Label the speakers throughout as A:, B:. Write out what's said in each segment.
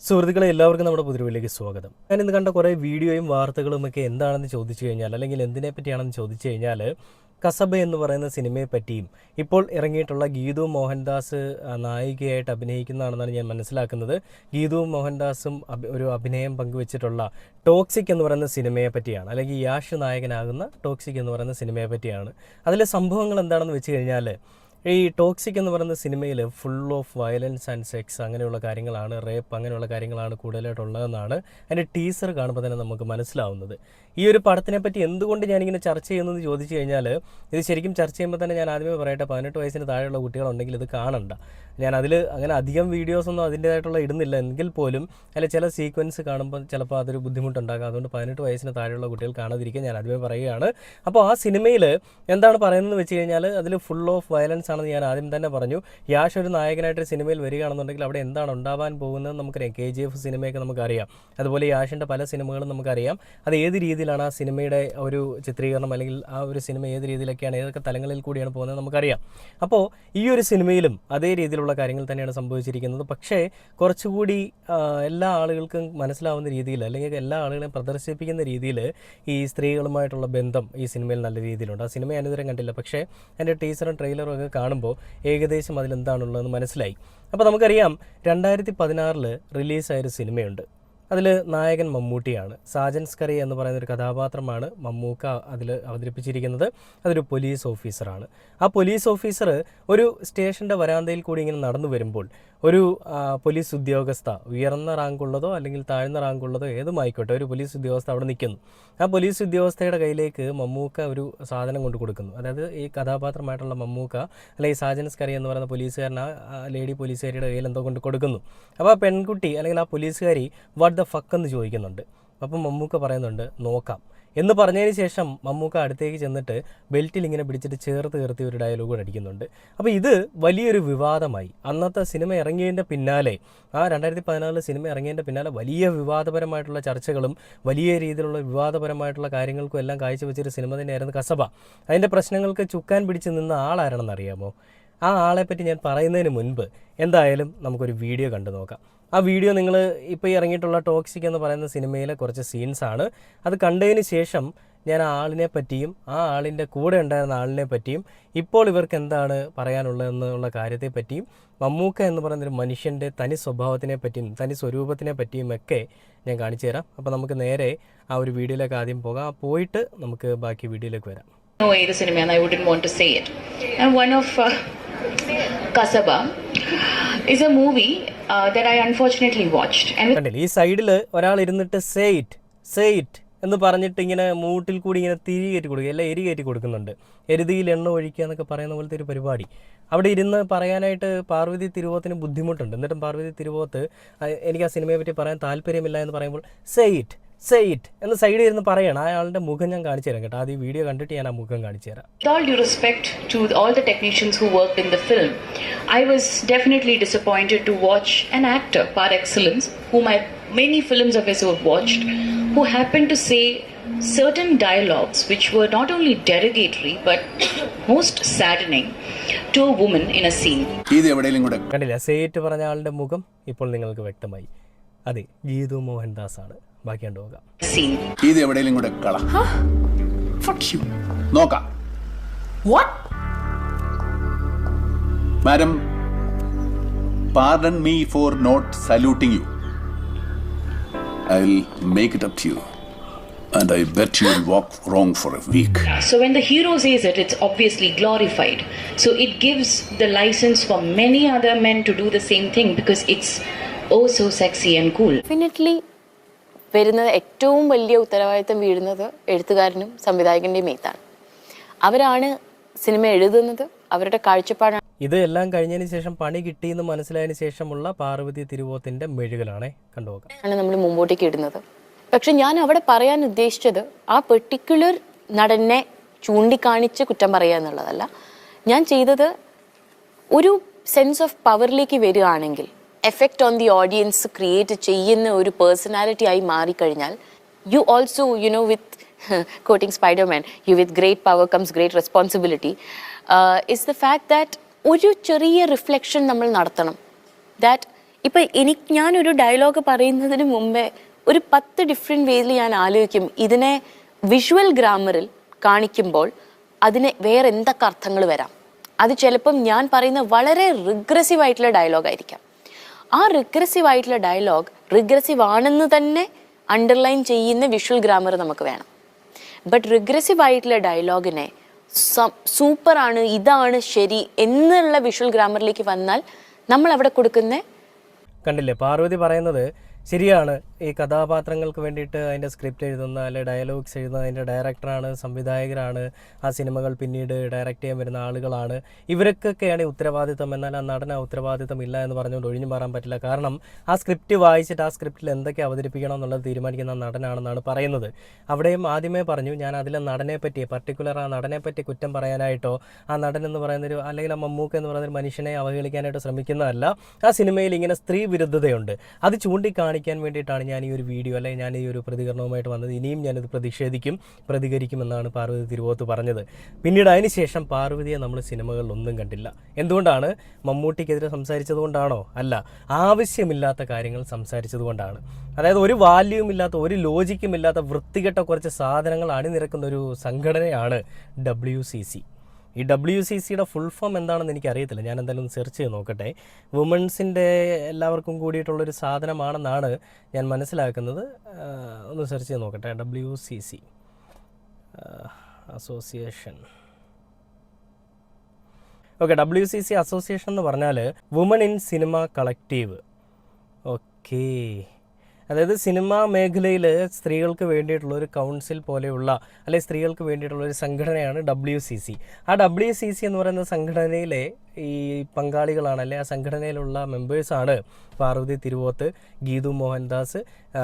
A: സുഹൃത്തുക്കളെ എല്ലാവർക്കും നമ്മുടെ പുതിയവിലേക്ക് സ്വാഗതം. ഞാൻ ഇന്ന് കണ്ട കുറേ വീഡിയോയും വാർത്തകളും ഒക്കെ എന്താണെന്ന് ചോദിച്ചു കഴിഞ്ഞാൽ, അല്ലെങ്കിൽ എന്തിനെ പറ്റിയാണെന്ന് ചോദിച്ചു കഴിഞ്ഞാൽ, കസബ എന്ന് പറയുന്ന സിനിമയെ പറ്റിയും ഇപ്പോൾ ഇറങ്ങിയിട്ടുള്ള ഗീതു മോഹൻദാസ് നായികയായിട്ട് അഭിനയിക്കുന്നതാണെന്നാണ് ഞാൻ മനസ്സിലാക്കുന്നത്. ഗീതു മോഹൻദാസും ഒരു അഭിനയം പങ്കുവെച്ചിട്ടുള്ള ടോക്സിക് എന്ന് പറയുന്ന സിനിമയെ പറ്റിയാണ്, അല്ലെങ്കിൽ യാഷ് നായകനാകുന്ന ടോക്സിക് എന്ന് പറയുന്ന സിനിമയെ പറ്റിയാണ്. അതിലെ സംഭവങ്ങൾ എന്താണെന്ന് വെച്ച് കഴിഞ്ഞാൽ, ഈ ടോക്സിക് എന്ന് പറയുന്ന സിനിമയിൽ full of violence and sex അങ്ങനെയുള്ള കാര്യങ്ങളാണ്, റേപ്പ് അങ്ങനെയുള്ള കാര്യങ്ങളാണ് കൂടുതലായിട്ടുള്ളതെന്നാണ് അതിൻ്റെ ടീസർ കാണുമ്പോൾ തന്നെ നമുക്ക് മനസ്സിലാവുന്നത്. ഈ ഒരു പടത്തിനെ പറ്റി എന്തുകൊണ്ട് ഞാനിങ്ങനെ ചർച്ച ചെയ്യുന്നതെന്ന് ചോദിച്ചു കഴിഞ്ഞാൽ, ഇത് ശരിക്കും ചർച്ച ചെയ്യുമ്പോൾ തന്നെ ഞാൻ ആദ്യമേ പറയട്ടെ, 18 വയസ്സിന് താഴെയുള്ള കുട്ടികളുണ്ടെങ്കിൽ ഇത് കാണണ്ട. ഞാനതിൽ അങ്ങനെ അധികം വീഡിയോസൊന്നും അതിൻ്റേതായിട്ടുള്ള ഇടുന്നില്ല, എങ്കിൽ പോലും അതിൽ ചില സീക്വൻസ് കാണുമ്പോൾ ചിലപ്പോൾ അതൊരു ബുദ്ധിമുട്ടുണ്ടാകും. അതുകൊണ്ട് 18 വയസ്സിന് താഴെയുള്ള കുട്ടികൾ കാണാതിരിക്കാൻ ഞാൻ ആദ്യമേ പറയുകയാണ്. അപ്പോൾ ആ സിനിമയിൽ എന്താണ് പറയുന്നത് വെച്ച് കഴിഞ്ഞാൽ, അതിൽ ഫുൾ ഓഫ് വയലൻസ് ആണെന്ന് ഞാൻ ആദ്യം തന്നെ പറഞ്ഞു. യാഷ് ഒരു നായകനായിട്ട് സിനിമയിൽ വരികയാണെന്നുണ്ടെങ്കിൽ അവിടെ എന്താണ് ഉണ്ടാവാൻ പോകുന്നത് നമുക്കറിയാം. KGF സിനിമയൊക്കെ നമുക്കറിയാം, അതുപോലെ യാഷിൻ്റെ പല സിനിമകളും നമുക്കറിയാം. അത് ഏത് രീതിയിലാണ് ആ സിനിമയുടെ ഒരു ചിത്രീകരണം, അല്ലെങ്കിൽ ആ ഒരു സിനിമ ഏത് രീതിയിലൊക്കെയാണ്, ഏതൊക്കെ തലങ്ങളിൽ കൂടിയാണ് പോകുന്നത് നമുക്കറിയാം. അപ്പോൾ ഈ ഒരു സിനിമയിലും അതേ രീതിയിലുള്ള കാര്യങ്ങൾ തന്നെയാണ് സംഭവിച്ചിരിക്കുന്നത്. പക്ഷേ കുറച്ചുകൂടി എല്ലാ ആളുകൾക്കും മനസ്സിലാവുന്ന രീതിയിൽ, അല്ലെങ്കിൽ എല്ലാ ആളുകളെയും പ്രദർശിപ്പിക്കുന്ന രീതിയിൽ ഈ സ്ത്രീകളുമായിട്ടുള്ള ബന്ധം ഈ സിനിമയിൽ നല്ല രീതിയിലുണ്ട്. ആ സിനിമ ഞാനിതുവരെ കണ്ടില്ല, പക്ഷേ അതിൻ്റെ ടീസറും ട്രെയിലറും ഒക്കെ കാണുമ്പോൾ ഏകദേശം അതിലെന്താണുള്ളതെന്ന് മനസ്സിലായി. അപ്പോൾ നമുക്കറിയാം 2016 റിലീസായൊരു സിനിമയുണ്ട്. അതിൽ നായകൻ മമ്മൂട്ടിയാണ്. സാജൻ സ്കറി എന്ന് പറയുന്നൊരു കഥാപാത്രമാണ് മമ്മൂക്ക അതിൽ അവതരിപ്പിച്ചിരിക്കുന്നത്. അതൊരു പോലീസ് ഓഫീസറാണ്. ആ പോലീസ് ഓഫീസർ ഒരു സ്റ്റേഷൻ്റെ വരാന്തയിൽ കൂടി ഇങ്ങനെ നടന്നു വരുമ്പോൾ ഒരു പോലീസ് ഉദ്യോഗസ്ഥ, ഉയർന്ന റാങ്കുള്ളതോ അല്ലെങ്കിൽ താഴ്ന്ന റാങ്കുള്ളതോ ഏതുമായിക്കോട്ടെ, ഒരു പോലീസ് ഉദ്യോഗസ്ഥ അവിടെ നിൽക്കുന്നു. ആ പോലീസ് ഉദ്യോഗസ്ഥയുടെ കയ്യിലേക്ക് മമ്മൂക്ക ഒരു സാധനം കൊണ്ട് കൊടുക്കുന്നു. അതായത് ഈ കഥാപാത്രമായിട്ടുള്ള മമ്മൂക്ക, അല്ലെങ്കിൽ സാജൻ സ്കറി എന്ന് പറയുന്ന പോലീസുകാരൻ ആ ലേഡി പോലീസുകാരിയുടെ കയ്യിൽ എന്തോ കൊണ്ട് കൊടുക്കുന്നു. അപ്പോൾ ആ പെൺകുട്ടി അല്ലെങ്കിൽ ആ പോലീസുകാരി വാട്ട് ദ ഫക്ക് എന്ന് ചോദിക്കുന്നുണ്ട്. അപ്പം മമ്മൂക്ക പറയുന്നുണ്ട് നോക്കാം എന്ന് പറഞ്ഞതിന് ശേഷം മമ്മൂക്ക അടുത്തേക്ക് ചെന്നിട്ട് ബെൽറ്റിൽ ഇങ്ങനെ പിടിച്ചിട്ട് ചേർത്ത് കയർത്തി ഒരു ഡയലോഗ് കൂടെ അടിക്കുന്നുണ്ട്. അപ്പോൾ ഇത് വലിയൊരു വിവാദമായി. അന്നത്തെ സിനിമ ഇറങ്ങിയതിൻ്റെ പിന്നാലെ, ആ 2014 സിനിമ ഇറങ്ങിയതിൻ്റെ പിന്നാലെ വലിയ വിവാദപരമായിട്ടുള്ള ചർച്ചകളും വലിയ രീതിയിലുള്ള വിവാദപരമായിട്ടുള്ള കാര്യങ്ങൾക്കും എല്ലാം കാഴ്ചവെച്ചൊരു സിനിമ തന്നെയായിരുന്നു കസബ. അതിൻ്റെ പ്രശ്നങ്ങൾക്ക് ചുക്കാൻ പിടിച്ച് നിന്ന ആളാരാണെന്ന് അറിയാമോ? ആ ആളെപ്പറ്റി ഞാൻ പറയുന്നതിന് മുൻപ് എന്തായാലും നമുക്കൊരു വീഡിയോ കണ്ടു നോക്കാം. ആ വീഡിയോ നിങ്ങൾ ഇപ്പോൾ ഈ ഇറങ്ങിയിട്ടുള്ള ടോക്സിക് എന്ന് പറയുന്ന സിനിമയിലെ കുറച്ച് സീൻസാണ്. അത് കണ്ടതിന് ശേഷം ഞാൻ ആ ആളിനെ പറ്റിയും ആ ആളിൻ്റെ കൂടെ ഉണ്ടായിരുന്ന ആളിനെ പറ്റിയും ഇപ്പോൾ ഇവർക്ക് എന്താണ് പറയാനുള്ളതെന്നുള്ള കാര്യത്തെ പറ്റിയും മമ്മൂക്ക എന്ന് പറയുന്നൊരു മനുഷ്യൻ്റെ തനി സ്വഭാവത്തിനെ പറ്റിയും തനി സ്വരൂപത്തിനെ പറ്റിയും ഒക്കെ ഞാൻ കാണിച്ചു തരാം. അപ്പോൾ നമുക്ക് നേരെ ആ ഒരു വീഡിയോയിലേക്ക് ആദ്യം പോകാം. പോയിട്ട് നമുക്ക് ബാക്കി വീഡിയോയിലേക്ക് വരാം.
B: ഏത് സിനിമയാണ്? I wouldn't want to say it. And one of Kasaba is a movie that I unfortunately watched.
A: കണ്ടില്ലേ, ഈ സൈഡിൽ ഒരാൾ ഇരുന്നിട്ട് സേ ഇറ്റ് എന്ന് പറഞ്ഞിട്ട് ഇങ്ങനെ മൂട്ടിൽ കൂടി ഇങ്ങനെ തിരി കയറ്റി കൊടുക്കുക, എല്ലാം എരി കയറ്റി കൊടുക്കുന്നുണ്ട്. എരുതിയിൽ എണ്ണ ഒഴിക്കുക എന്നൊക്കെ പറയുന്ന പോലത്തെ ഒരു പരിപാടി. അവിടെ ഇരുന്ന് പറയാനായിട്ട് പാർവതി തിരുവോത്തിന് ബുദ്ധിമുട്ടുണ്ട്. എന്നിട്ടും പാർവതി തിരുവോത്ത് എനിക്ക് ആ സിനിമയെ പറ്റി പറയാൻ താല്പര്യമില്ല എന്ന് പറയുമ്പോൾ സേ ഇറ്റ് എന്ന് സൈഡിൽ ഇരുന്ന് പറയണം. ആ ആളുടെ മുഖം ഞാൻ കാണിച്ചു തരാം കേട്ടോ. ആദ്യം വീഡിയോ കണ്ടിട്ട് ഞാൻ ആ മുഖം കാണിച്ചു തരാം.
B: With all due respect to all the technicians who worked in the film, I was definitely disappointed to watch an actor par excellence, whom many films of his have watched, who happened to say certain dialogues which were not only derogatory but most saddening to a woman in a scene.
A: കണ്ടില്ല, say it പറഞ്ഞ ആളുടെ മുഖം ഇപ്പോൾ നിങ്ങൾക്ക് വ്യക്തമായി. അതെ, ഗീതു മോഹൻദാസ് ആണ്. ബാക്കി കണ്ടുപോകാം.
C: ഇത് എവിടെയെങ്കിലും കൂടെ കള നോക്കാം. Madam, pardon me for not saluting you. I'll make it up to you, and I bet you will walk wrong for a week.
B: So when the hero says it, it's obviously glorified. So it gives the license for many other men to do the same thing because it's oh so sexy and cool.
D: Definitely വരുന്നത് ഏറ്റവും വലിയ ഉത്തരവാദിത്തം വീഴുന്നത് എഴുത്തുകാരനും സംവിധായകൻ്റെയും മേത്താണ്. അവരാണ് cinema എഴുതുന്നത്, അവരുടെ കാഴ്ചപ്പാടാണ്.
A: ഇത് എല്ലാം കഴിഞ്ഞതിന് ശേഷം പണി കിട്ടിയെന്ന് മനസ്സിലായതിനു ശേഷമുള്ള പാർവതി തിരുവോത്തിന്റെ മെഴുകലാണേ, കണ്ടുപോകാം.
D: ആണ് നമ്മൾ മുമ്പോട്ടേക്ക് ഇടുന്നത്. പക്ഷെ ഞാൻ അവിടെ പറയാൻ ഉദ്ദേശിച്ചത് ആ പെർട്ടിക്കുലർ നടനെ ചൂണ്ടിക്കാണിച്ച് കുറ്റം പറയുക എന്നുള്ളതല്ല. ഞാൻ ചെയ്തത് ഒരു സെൻസ് ഓഫ് പവറിലേക്ക് വരികയാണെങ്കിൽ, effect on the audience create ചെയ്യുന്ന ഒരു പേഴ്സണാലിറ്റി ആയി മാറിക്കഴിഞ്ഞാൽ, you also with quoting Spider-Man, you with great power comes great responsibility, is the fact that ഒരു ചെറിയ റിഫ്ലക്ഷൻ നമ്മൾ നടത്തണം. ദാറ്റ് ഇപ്പം ഞാനൊരു ഡയലോഗ് പറയുന്നതിന് മുമ്പേ ഒരു 10 ഡിഫറെൻറ്റ് വേയിൽ ഞാൻ ആലോചിക്കും ഇതിനെ വിഷ്വൽ ഗ്രാമറിൽ കാണിക്കുമ്പോൾ അതിന് വേറെ എന്തൊക്കെ അർത്ഥങ്ങൾ വരാം. അത് ചിലപ്പം ഞാൻ പറയുന്ന വളരെ റിഗ്രസീവ് ആയിട്ടുള്ള ഡയലോഗ് ആയിരിക്കാം. ആ റിഗ്രസീവ് ആയിട്ടുള്ള ഡയലോഗ് റിഗ്രസീവ് ആണെന്ന് തന്നെ അണ്ടർലൈൻ ചെയ്യുന്ന വിഷ്വൽ ഗ്രാമർ നമുക്ക് വേണം. ബട്ട് റിഗ്രസീവ് ആയിട്ടുള്ള ഡയലോഗിനെ സൂപ്പറാണ്, ഇതാണ് ശരി എന്നുള്ള വിഷ്വൽ ഗ്രാമറിലേക്ക് വന്നാൽ നമ്മൾ അവിടെ കൊടുക്കുന്ന
A: കണ്ടില്ലേ പാർവതി പറയുന്നത് ശരിയാണ്. ഈ കഥാപാത്രങ്ങൾക്ക് വേണ്ടിയിട്ട് അതിൻ്റെ സ്ക്രിപ്റ്റ് എഴുതുന്ന അല്ലെങ്കിൽ ഡയലോഗ്സ് എഴുതുന്ന അതിൻ്റെ ഡയറക്ടറാണ്, സംവിധായകരാണ്, ആ സിനിമകൾ പിന്നീട് ഡയറക്റ്റ് ചെയ്യാൻ വരുന്ന ആളുകളാണ്. ഇവർക്കൊക്കെയാണ് ഉത്തരവാദിത്തം. എന്നാൽ ആ നടന് ഉത്തരവാദിത്തം ഇല്ല എന്ന് പറഞ്ഞുകൊണ്ട് ഒഴിഞ്ഞു മാറാൻ പറ്റില്ല. കാരണം ആ സ്ക്രിപ്റ്റ് വായിച്ചിട്ട് ആ സ്ക്രിപ്റ്റിൽ എന്തൊക്കെ അവതരിപ്പിക്കണം എന്നുള്ളത് തീരുമാനിക്കുന്ന നടനാണെന്നാണ് പറയുന്നത്. അവിടെയും ആദ്യമേ പറഞ്ഞു ഞാൻ അതിലെ നടനെ പറ്റി പർട്ടിക്കുലർ ആ നടനെ പറ്റി കുറ്റം പറയാനായിട്ടോ ആ നടൻ എന്ന് പറയുന്നൊരു അല്ലെങ്കിൽ ആ മമ്മൂക്ക എന്ന് പറയുന്നൊരു മനുഷ്യനെ അവഹേളിക്കാനായിട്ട് ശ്രമിക്കുന്നതല്ല. ആ സിനിമയിൽ ഇങ്ങനെ സ്ത്രീ വിരുദ്ധതയുണ്ട്. അത് ചൂണ്ടിക്കാണിക്കാൻ വേണ്ടിയിട്ടാണ് ഞാൻ ഈ ഒരു വീഡിയോ അല്ലെങ്കിൽ ഞാൻ ഈ ഒരു പ്രതികരണവുമായിട്ട് വന്നത്. ഇനിയും ഞാനിത് പ്രതികരിക്കുമെന്നാണ് പാർവതി തിരുവോത്ത് പറഞ്ഞത്. പിന്നീട് അതിനുശേഷം പാർവതിയെ നമ്മൾ സിനിമകളിലൊന്നും കണ്ടില്ല. എന്തുകൊണ്ടാണ്? മമ്മൂട്ടിക്കെതിരെ സംസാരിച്ചത് കൊണ്ടാണോ? അല്ല, ആവശ്യമില്ലാത്ത കാര്യങ്ങൾ സംസാരിച്ചത് കൊണ്ടാണ്. അതായത് ഒരു വാല്യൂം ഇല്ലാത്ത ഒരു ലോജിക്കും ഇല്ലാത്ത വൃത്തികെട്ട കുറച്ച് സാധനങ്ങൾ അണിനിരക്കുന്ന ഒരു സംഘടനയാണ് WCC. ഈ WCCയുടെ ഫുൾ ഫോം എന്താണെന്ന് എനിക്കറിയത്തില്ല. ഞാൻ എന്തായാലും സെർച്ച് ചെയ്ത് നോക്കട്ടെ. വുമൻസിൻ്റെ എല്ലാവർക്കും കൂടിയിട്ടുള്ളൊരു സാധനമാണെന്നാണ് ഞാൻ മനസ്സിലാക്കുന്നത്. ഒന്ന് സെർച്ച് ചെയ്ത് നോക്കട്ടെ. WCC association. Okay, WCC association എന്ന് പറഞ്ഞാൽ woman in cinema collective. Okay, അതായത് സിനിമാ മേഖലയിൽ സ്ത്രീകൾക്ക് വേണ്ടിയിട്ടുള്ള ഒരു കൗൺസിൽ പോലെയുള്ള അല്ലെങ്കിൽ സ്ത്രീകൾക്ക് വേണ്ടിയിട്ടുള്ള ഒരു സംഘടനയാണ് WCC. ആ WCC എന്ന് പറയുന്ന സംഘടനയിലെ ഈ പങ്കാളികളാണ് അല്ലെ ആ സംഘടനയിലുള്ള മെമ്പേഴ്സാണ് പാർവതി തിരുവോത്ത്, ഗീതു മോഹൻദാസ്,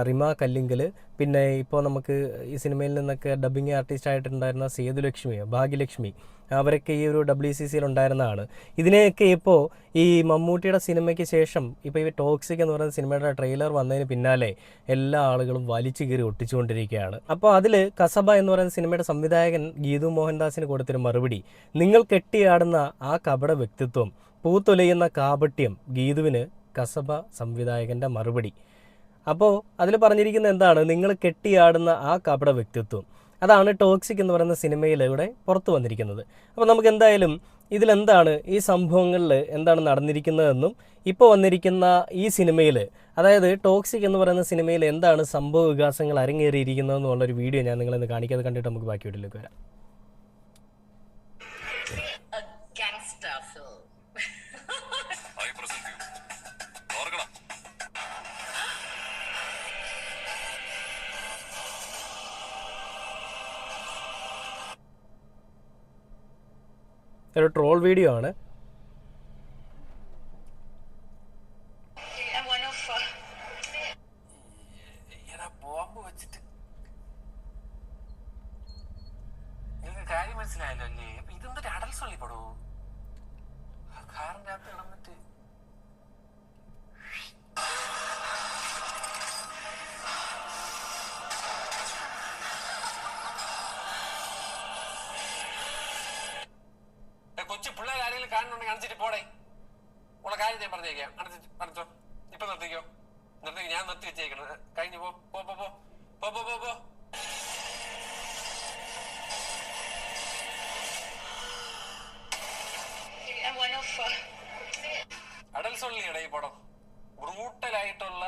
A: റിമ കല്ലിങ്കൽ, പിന്നെ ഇപ്പോൾ നമുക്ക് ഈ സിനിമയിൽ നിന്നൊക്കെ ഡബ്ബിങ് ആർട്ടിസ്റ്റ് ആയിട്ടുണ്ടായിരുന്ന സേതുലക്ഷ്മി, ഭാഗ്യലക്ഷ്മി, അവരൊക്കെ ഈ ഒരു WCCയിൽ ഉണ്ടായിരുന്നതാണ്. ഇതിനെയൊക്കെ ഇപ്പോൾ ഈ മമ്മൂട്ടിയുടെ സിനിമയ്ക്ക് ശേഷം ഇപ്പോൾ ഈ ടോക്സിക് എന്ന് പറയുന്ന സിനിമയുടെ ട്രെയിലർ വന്നതിന് പിന്നാലെ എല്ലാ ആളുകളും വലിച്ചു കീറി ഒട്ടിച്ചുകൊണ്ടിരിക്കുകയാണ്. അപ്പോൾ അതിൽ കസബ എന്ന് പറയുന്ന സിനിമയുടെ സംവിധായകൻ ഗീതു മോഹൻദാസിന് കൊടുത്തൊരു മറുപടി, നിങ്ങൾ കെട്ടിയാടുന്ന ആ കപട വ്യക്തിത്വം, പൂത്തൊലയുന്ന കാപട്യം, ഗീതുവിന് കസബ സംവിധായകൻ്റെ മറുപടി. അപ്പോൾ അതിൽ പറഞ്ഞിരിക്കുന്നത് എന്താണ്? നിങ്ങൾ കെട്ടിയാടുന്ന ആ കപട വ്യക്തിത്വം, അതാണ് ടോക്സിക് എന്ന് പറയുന്ന സിനിമയിലൂടെ പുറത്തു വന്നിരിക്കുന്നത്. അപ്പോൾ നമുക്ക് എന്തായാലും ഇതിലെന്താണ് ഈ സംഭവങ്ങളിൽ എന്താണ് നടന്നിരിക്കുന്നതെന്നും ഇപ്പോൾ വന്നിരിക്കുന്ന ഈ സിനിമയിൽ, അതായത് ടോക്സിക് എന്ന് പറയുന്ന സിനിമയിൽ എന്താണ് സംഭവ വികാസങ്ങൾ അരങ്ങേറിയിരിക്കുന്നതെന്നുള്ളൊരു വീഡിയോ ഞാൻ നിങ്ങളെന്ന് കാണിക്കാതെ കണ്ടിട്ട് നമുക്ക് ബാക്കി വീട്ടിലേക്ക് വരാം. ഒരു ട്രോൾ വീഡിയോ ആണ്.
E: ബോംബ് വെച്ചിട്ട് നിങ്ങൾക്ക് കാര്യം മനസ്സിലായല്ലോ അല്ലേ? ഇതെന്തൊരു അടൽസ് ഉള്ളിപ്പെടൂ കാറിൻ്റെ അകത്ത് കിടന്നിട്ട് കൊച്ചു പിള്ളേർ ആരെങ്കിലും കാണുന്നുണ്ടെങ്കിൽ കാണിച്ചിട്ട് പോടേ. ഉള്ള കാര്യം ഞാൻ പറഞ്ഞേക്കാം. പറഞ്ഞോ, ഇപ്പൊ നിർത്തിക്കോ. ഞാൻ നിർത്തി വെച്ചേക്കണത്. കഴിഞ്ഞു പോ. അടൽസ് ഉള്ളിയുടെ ഈ പടം ബ്രൂട്ടലായിട്ടുള്ള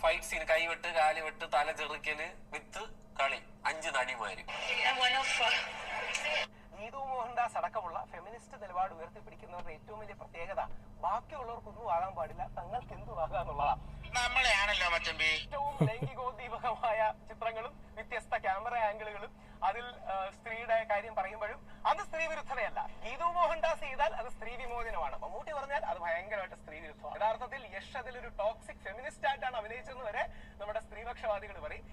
E: ഫൈറ്റ് സീൻ, കൈവെട്ട്, കാലുവെട്ട്, തല ചെറുക്കല് വിത്ത് കളി, 5 നടിമാര്. ഗീതു മോഹൻദാസ് അടക്കമുള്ള ഫെമിനിസ്റ്റ് നിലപാട് ഉയർത്തിപ്പിടിക്കുന്നവരുടെ ഏറ്റവും വലിയ പ്രത്യേകത ബാക്കിയുള്ളവർക്കൊന്നും ആകാൻ പാടില്ല, തങ്ങൾക്ക് എന്തും ആകാന്നുള്ളതാണ്. നമ്മളെയാണല്ലോ മച്ചമ്പി. ഏറ്റവും ലൈംഗികോദ്ദീപകമായ ചിത്രങ്ങളും വ്യത്യസ്ത ക്യാമറ ആംഗിളുകളും അതിൽ സ്ത്രീയുടെ കാര്യം പറയുമ്പോഴും അത് സ്ത്രീ വിരുദ്ധതയല്ല. ഗീതു മോഹൻദാസ് ചെയ്താൽ അത് സ്ത്രീ വിമോചനമാണ്. മമ്മൂട്ടി പറഞ്ഞാൽ അത് ഭയങ്കരമായിട്ട് സ്ത്രീ വിരുദ്ധമാണ്. യഥാർത്ഥത്തിൽ യശ് അതിലൊരു ടോക്സിക് ഫെമിനിസ്റ്റ് ആയിട്ടാണ് അഭിനയിച്ചെന്ന് വരെ നമ്മുടെ സ്ത്രീപക്ഷവാദികൾ പറയും.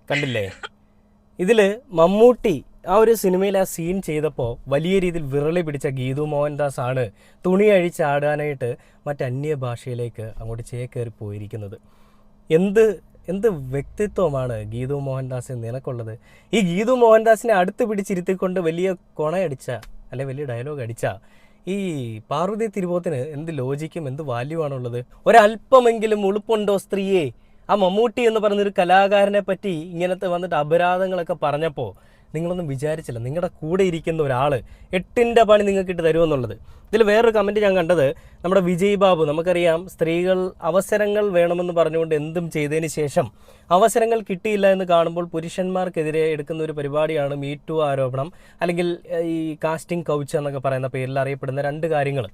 A: കണ്ടില്ലേ? ഇതിൽ മമ്മൂട്ടി ആ ഒരു സിനിമയിൽ ആ സീൻ ചെയ്തപ്പോൾ വലിയ രീതിയിൽ വിരളി പിടിച്ച ഗീതു മോഹൻദാസ് ആണ് തുണി അഴിച്ചാടാനായിട്ട് മറ്റന്യ ഭാഷയിലേക്ക് അങ്ങോട്ട് ചേക്കേറി പോയിരിക്കുന്നത്. എന്ത് എന്ത് വ്യക്തിത്വമാണ് ഗീതു മോഹൻദാസ് നിനക്കുള്ളത്? ഈ ഗീതു മോഹൻദാസിനെ അടുത്ത് പിടിച്ചിരുത്തിക്കൊണ്ട് വലിയ കൊണയടിച്ച അല്ലെ വലിയ ഡയലോഗ് അടിച്ച ഈ പാർവതി തിരുവോത്തിന് എന്ത് ലോജിക്കും എന്ത് വാല്യൂ ആണുള്ളത്? ഒരല്പമെങ്കിലും ഉളുപ്പുണ്ടോ സ്ത്രീയെ? ആ മമ്മൂട്ടി എന്ന് പറയുന്നൊരു കലാകാരനെ പറ്റി ഇങ്ങനത്തെ വന്നിട്ട് അപരാധങ്ങളൊക്കെ പറഞ്ഞപ്പോൾ നിങ്ങളൊന്നും വിചാരിച്ചില്ല നിങ്ങളുടെ കൂടെ ഇരിക്കുന്ന ഒരാൾ 8ന്റെ പണി നിങ്ങൾക്ക് ഇട്ട് തരുമെന്നുള്ളത്. ഇതിൽ വേറൊരു കമൻറ്റ് ഞാൻ കണ്ടത് നമ്മുടെ വിജയ് ബാബു, നമുക്കറിയാം സ്ത്രീകൾ അവസരങ്ങൾ വേണമെന്ന് പറഞ്ഞുകൊണ്ട് എന്തും ചെയ്തതിന് ശേഷം അവസരങ്ങൾ കിട്ടിയില്ല എന്ന് കാണുമ്പോൾ പുരുഷന്മാർക്കെതിരെ എടുക്കുന്ന ഒരു പരിപാടിയാണ് മീ ടു ആരോപണം, അല്ലെങ്കിൽ ഈ കാസ്റ്റിംഗ് കൗച്ച് എന്നൊക്കെ പറയുന്ന പേരിൽ അറിയപ്പെടുന്ന 2 കാര്യങ്ങൾ.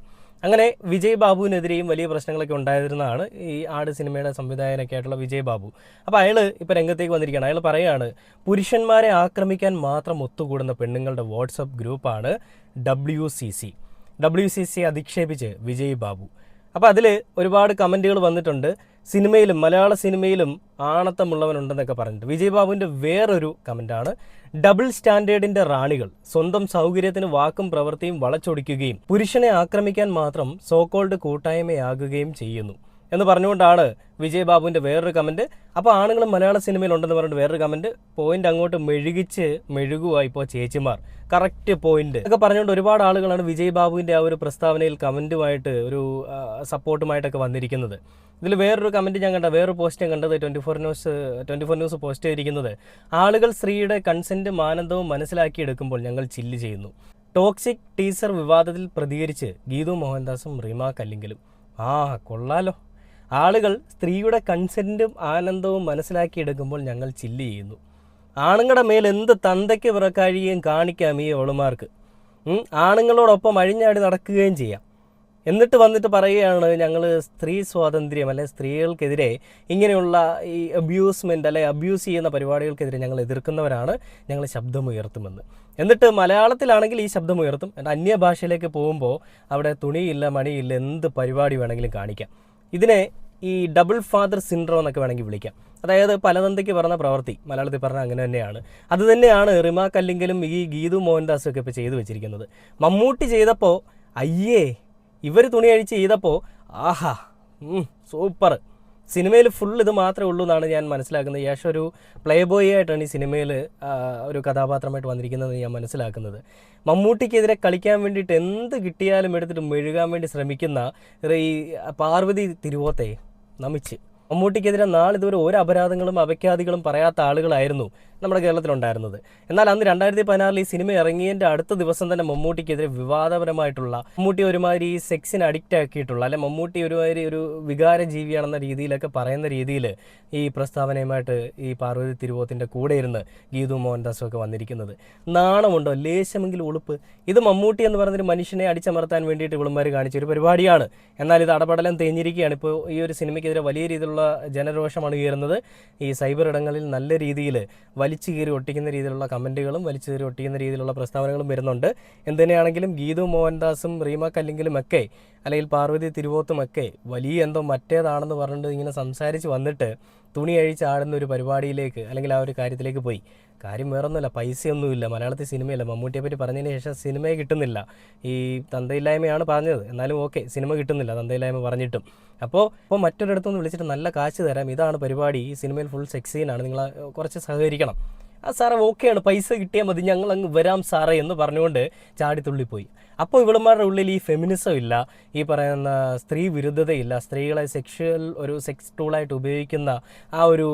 A: അങ്ങനെ വിജയ് ബാബുവിനെതിരെയും വലിയ പ്രശ്നങ്ങളൊക്കെ ഉണ്ടായിരുന്നതാണ് ഈ ആട് സിനിമയുടെ സംവിധായകനൊക്കെ ആയിട്ടുള്ള വിജയ് ബാബു. അപ്പോൾ അയാൾ ഇപ്പോൾ രംഗത്തേക്ക് വന്നിരിക്കുകയാണ്. അയാൾ പറയുകയാണ്, പുരുഷന്മാരെ ആക്രമിക്കാൻ മാത്രം ഒത്തുകൂടുന്ന പെണ്ണുങ്ങളുടെ വാട്സപ്പ് ഗ്രൂപ്പാണ് WCC അധിക്ഷേപിച്ച് വിജയ് ബാബു. അപ്പോൾ അതിൽ ഒരുപാട് കമൻറ്റുകൾ വന്നിട്ടുണ്ട്. സിനിമയിലും മലയാള സിനിമയിലും ആണത്തമുള്ളവനുണ്ടെന്നൊക്കെ പറഞ്ഞിട്ട്. വിജയ് ബാബുവിൻ്റെ വേറൊരു കമൻറ്റാണ്, ഡബിൾ സ്റ്റാൻഡേർഡിൻ്റെ റാണികൾ സ്വന്തം സൗകര്യത്തിന് വാക്കും പ്രവൃത്തിയും വളച്ചൊടിക്കുകയും പുരുഷനെ ആക്രമിക്കാൻ മാത്രം സോക്കോൾഡ് കൂട്ടായ്മയാകുകയും ചെയ്യുന്നു എന്ന് പറഞ്ഞുകൊണ്ടാണ് വിജയ് ബാബുവിൻ്റെ വേറൊരു കമൻറ്റ്. അപ്പോൾ ആണുങ്ങളും മലയാള സിനിമയിലുണ്ടെന്ന് പറഞ്ഞിട്ട് വേറൊരു കമൻറ്റ്. പോയിന്റ് അങ്ങോട്ട് മെഴുകുവായി ഇപ്പോൾ ചേച്ചിമാർ, കറക്റ്റ് പോയിന്റ് ഒക്കെ പറഞ്ഞുകൊണ്ട് ഒരുപാട് ആളുകളാണ് വിജയ് ബാബുവിൻ്റെ ആ ഒരു പ്രസ്താവനയിൽ കമൻറ്റുമായിട്ട് ഒരു സപ്പോർട്ടുമായിട്ടൊക്കെ വന്നിരിക്കുന്നത്. ഇതിൽ വേറൊരു കമൻറ്റ് ഞാൻ കണ്ട, വേറൊരു പോസ്റ്റ് ഞാൻ കണ്ടത് 24 ന്യൂസ് പോസ്റ്റ് ചെയ്തിരിക്കുന്നത്, ആളുകൾ സ്ത്രീയുടെ കൺസെൻറ്റും ആനന്ദവും മനസ്സിലാക്കിയെടുക്കുമ്പോൾ ഞങ്ങൾ ചില്ല് ചെയ്യുന്നു. ടോക്സിക് ടീസർ വിവാദത്തിൽ പ്രതികരിച്ച് ഗീതു മോഹൻദാസും റീമാ കല്ലിങ്കലും. കൊള്ളാലോ. ആളുകൾ സ്ത്രീയുടെ കൺസെൻറ്റും ആനന്ദവും മനസ്സിലാക്കിയെടുക്കുമ്പോൾ ഞങ്ങൾ ചില്ല് ചെയ്യുന്നു. ആണുങ്ങളുടെ മേൽ എന്ത് തന്തയ്ക്ക് പിറക്കാഴിയും കാണിക്കാം ഈ ഓളുമാർക്ക്. ആണുങ്ങളോടൊപ്പം അഴിഞ്ഞാടി നടക്കുകയും ചെയ്യാം. എന്നിട്ട് വന്നിട്ട് പറയുകയാണ് ഞങ്ങൾ സ്ത്രീ സ്വാതന്ത്ര്യം അല്ലെ സ്ത്രീകൾക്കെതിരെ ഇങ്ങനെയുള്ള ഈ അബ്യൂസ്മെൻ്റ് അല്ലെ അബ്യൂസ് ചെയ്യുന്ന പരിപാടികൾക്കെതിരെ ഞങ്ങൾ എതിർക്കുന്നവരാണ്, ഞങ്ങൾ ശബ്ദമുയർത്തുമെന്ന്. എന്നിട്ട് മലയാളത്തിലാണെങ്കിൽ ഈ ശബ്ദമുയർത്തും, അന്യഭാഷയിലേക്ക് പോകുമ്പോൾ അവിടെ തുണിയില്ല മണിയില്ല എന്ത് പരിപാടി വേണമെങ്കിലും കാണിക്കാം. ഇതിനെ ഈ ഡബിൾ ഫാദർ സിൻഡ്രോം എന്നൊക്കെ വേണമെങ്കിൽ വിളിക്കാം. അതായത് പലതന്തയ്ക്ക് പറഞ്ഞ പ്രവൃത്തി, മലയാളത്തിൽ പറഞ്ഞാൽ അങ്ങനെ തന്നെയാണ്. അത് തന്നെയാണ് റിമ കല്ലിങ്കലും ഈ ഗീതു മോഹൻദാസും ഒക്കെ ഇപ്പോൾ ചെയ്തു വെച്ചിരിക്കുന്നത്. മമ്മൂട്ടി ചെയ്തപ്പോൾ അയ്യേ, ഇവർ തുണി അഴിച്ച് ചെയ്തപ്പോൾ ആഹാ സൂപ്പർ. സിനിമയിൽ ഫുൾ ഇത് മാത്രമേ ഉള്ളൂ എന്നാണ് ഞാൻ മനസ്സിലാക്കുന്നത്. യേശം ഒരു പ്ലേ ബോയ് ആയിട്ടാണ് ഈ സിനിമയിൽ ഒരു കഥാപാത്രമായിട്ട് വന്നിരിക്കുന്നത് ഞാൻ മനസ്സിലാക്കുന്നത്. മമ്മൂട്ടിക്കെതിരെ കളിക്കാൻ വേണ്ടിയിട്ട് എന്ത് കിട്ടിയാലും എടുത്തിട്ട് മെഴുകാൻ വേണ്ടി ശ്രമിക്കുന്ന ഈ പാർവതി തിരുവോത്തെ നമിച്ച്, മമ്മൂട്ടിക്കെതിരെ നാളിതുവരെ ഒരു അപരാധങ്ങളും അപഖ്യാതികളും പറയാത്ത ആളുകളായിരുന്നു നമ്മുടെ കേരളത്തിലുണ്ടായിരുന്നത്. എന്നാൽ അന്ന് 2016 ഈ സിനിമ ഇറങ്ങിയതിൻ്റെ അടുത്ത ദിവസം തന്നെ മമ്മൂട്ടിക്കെതിരെ വിവാദപരമായിട്ടുള്ള, മമ്മൂട്ടി ഒരുമാതിരി സെക്സിന് അഡിക്റ്റ് ആക്കിയിട്ടുള്ള, അല്ലെ മമ്മൂട്ടി ഒരുമാതിരി ഒരു വികാര ജീവിയാണെന്ന രീതിയിലൊക്കെ പറയുന്ന രീതിയിൽ ഈ പ്രസ്താവനയുമായിട്ട് ഈ പാർവതി തിരുവോത്തിൻ്റെ കൂടെ ഇരുന്ന് ഗീതു മോഹൻദാസും ഒക്കെ വന്നിരിക്കുന്നത്. നാണമുണ്ടോ? ലേശമെങ്കിലും ഉളുപ്പ്. ഇത് മമ്മൂട്ടി എന്ന് പറയുന്നൊരു മനുഷ്യനെ അടിച്ചമർത്താൻ വേണ്ടിയിട്ട് ഇവളുമാർ കാണിച്ചൊരു പരിപാടിയാണ്. എന്നാൽ ഇത് അടപടലം തേഞ്ഞിരിക്കുകയാണ്. ഇപ്പോൾ ഈ ഒരു സിനിമയ്ക്കെതിരെ വലിയ രീതിയിലുള്ള ജനരോഷമാണ് ഉയരുന്നത്. ഈ സൈബർ ഇടങ്ങളിൽ നല്ല രീതിയിൽ വലിച്ചു കീറി ഒട്ടിക്കുന്ന രീതിയിലുള്ള കമൻറ്റുകളും വലിച്ചു കീറി ഒട്ടിക്കുന്ന രീതിയിലുള്ള പ്രസ്താവനകളും വരുന്നുണ്ട്. എന്തുതന്നെയാണെങ്കിലും ഗീതു മോഹൻദാസും റീമ കല്ലിങ്കലുമൊക്കെ അല്ലെങ്കിൽ പാർവതി തിരുവോത്തുമൊക്കെ വലിയ എന്തോ മറ്റേതാണെന്ന് പറഞ്ഞിട്ട് ഇങ്ങനെ സംസാരിച്ച് വന്നിട്ട് തുണി അഴിച്ച് ആടുന്ന ഒരു പരിപാടിയിലേക്ക് അല്ലെങ്കിൽ ആ ഒരു കാര്യത്തിലേക്ക് പോയി. കാര്യം വേറൊന്നുമില്ല, പൈസയൊന്നുമില്ല. മലയാളത്തിൽ സിനിമയില്ല. മമ്മൂട്ടിയെ പറ്റി പറഞ്ഞതിന് ശേഷം സിനിമയെ കിട്ടുന്നില്ല. ഈ തന്തയില്ലായ്മയാണ് പറഞ്ഞത്, എന്നാലും ഓക്കെ, സിനിമ കിട്ടുന്നില്ല തന്തയില്ലായ്മ പറഞ്ഞിട്ടും. അപ്പോൾ മറ്റൊരിടത്തുനിന്ന് വിളിച്ചിട്ട് നല്ല കാശ് തരാം, ഇതാണ് പരിപാടി, ഈ സിനിമയിൽ ഫുൾ സെക്സ് സീനാണ്, നിങ്ങൾ കുറച്ച് സഹകരിക്കണം. ആ സാറേ ഓക്കെയാണ്, പൈസ കിട്ടിയാൽ മതി, ഞങ്ങൾ അങ്ങ് വരാം സാറേ എന്ന് പറഞ്ഞുകൊണ്ട് ചാടിത്തുള്ളിപ്പോയി. അപ്പോൾ ഇവളുമാരുടെ ഉള്ളിൽ ഈ ഫെമിനിസം ഇല്ല, ഈ പറയുന്ന സ്ത്രീ വിരുദ്ധതയില്ല, സ്ത്രീകളെ ഒരു സെക്സ് ടൂളായിട്ട് ഉപയോഗിക്കുന്ന ആ ഒരു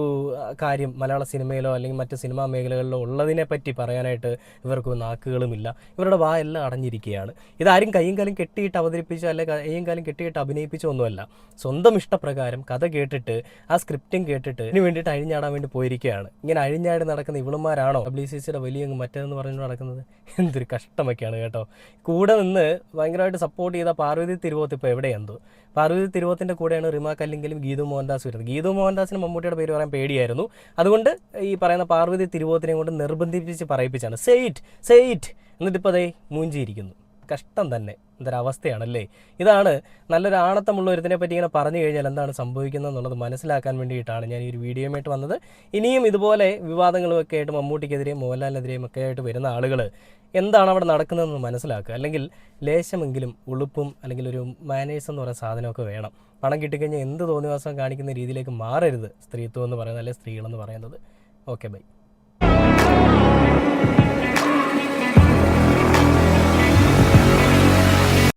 A: കാര്യം മലയാള സിനിമയിലോ അല്ലെങ്കിൽ മറ്റ് സിനിമാ മേഖലകളിലോ ഉള്ളതിനെ പറ്റി പറയാനായിട്ട് ഇവർക്ക് നാക്കുകളുമില്ല. ഇവരുടെ എല്ലാം അടഞ്ഞിരിക്കുകയാണ്. ഇതാരും കയ്യും കാലും കെട്ടിയിട്ട് അവതരിപ്പിച്ചോ അല്ലെങ്കിൽ കയ്യും കാലും കെട്ടിയിട്ട് അഭിനയിപ്പിച്ചോ ഒന്നുമല്ല. സ്വന്തം ഇഷ്ടപ്രകാരം കഥ കേട്ടിട്ട് ആ സ്ക്രിപ്റ്റും കേട്ടിട്ട് ഇതിന് വേണ്ടിയിട്ട് അഴിഞ്ഞാടാൻ വേണ്ടി പോയിരിക്കുകയാണ്. ഇങ്ങനെ അഴിഞ്ഞാടി നടക്കുന്ന ഇവളുമാരാണോ WCCയുടെ വലിയ മറ്റേതെന്ന് പറഞ്ഞുകൊണ്ട് നടക്കുന്നത്? എന്തൊരു കഷ്ടമൊക്കെയാണ് കേട്ടോ. കൂടെ നിന്ന് ഭയങ്കരമായിട്ട് സപ്പോർട്ട് ചെയ്ത പാർവതി തിരുവോത്ത് ഇപ്പോൾ എവിടെയെന്തോ. പാർവതി തിരുവോത്തിൻ്റെ കൂടെയാണ് റിമ കല്ലിങ്കലും ഗീതു മോഹൻദാസ് വരുന്നത്. ഗീതു മോഹൻദാസിന് മമ്മൂട്ടിയുടെ പേര് പറയാൻ പേടിയായിരുന്നു. അതുകൊണ്ട് ഈ പറയുന്ന പാർവതി തിരുവോത്തിനെ കൊണ്ട് നിർബന്ധിപ്പിച്ച് പറയിപ്പിച്ചാണ് സെയിറ്റ് എന്നിട്ടിപ്പോൾ അതേ മൂഞ്ചിയിരിക്കുന്നു. കഷ്ടം തന്നെ, എന്തൊരവസ്ഥയാണല്ലേ. ഇതാണ് നല്ലൊരു ആണത്തമുള്ള ഒരുത്തിനെ പറ്റി ഇങ്ങനെ പറഞ്ഞു കഴിഞ്ഞാൽ എന്താണ് സംഭവിക്കുന്നത് എന്നുള്ളത് മനസ്സിലാക്കാൻ വേണ്ടിയിട്ടാണ് ഞാൻ ഈ ഒരു വീഡിയോയുമായിട്ട് വന്നത്. ഇനിയും ഇതുപോലെ വിവാദങ്ങളുമൊക്കെ ആയിട്ട് മമ്മൂട്ടിക്കെതിരെയും മോഹൻലാലിനെതിരെയും ഒക്കെ ആയിട്ട് വരുന്ന ആളുകൾ എന്താണ് അവിടെ നടക്കുന്നതെന്ന് മനസ്സിലാക്കുക. അല്ലെങ്കിൽ ലേശമെങ്കിലും ഉളുപ്പും അല്ലെങ്കിൽ ഒരു മാനേഴ്സ് എന്ന് പറയുന്ന സാധനമൊക്കെ വേണം. പണം കിട്ടിക്കഴിഞ്ഞാൽ എന്ത് തോന്നിവാസം കാണിക്കുന്ന രീതിയിലേക്ക് മാറരുത് സ്ത്രീത്വം എന്ന് പറയുന്നത്, അല്ലെങ്കിൽ സ്ത്രീകളെന്ന് പറയുന്നത്. Okay, by.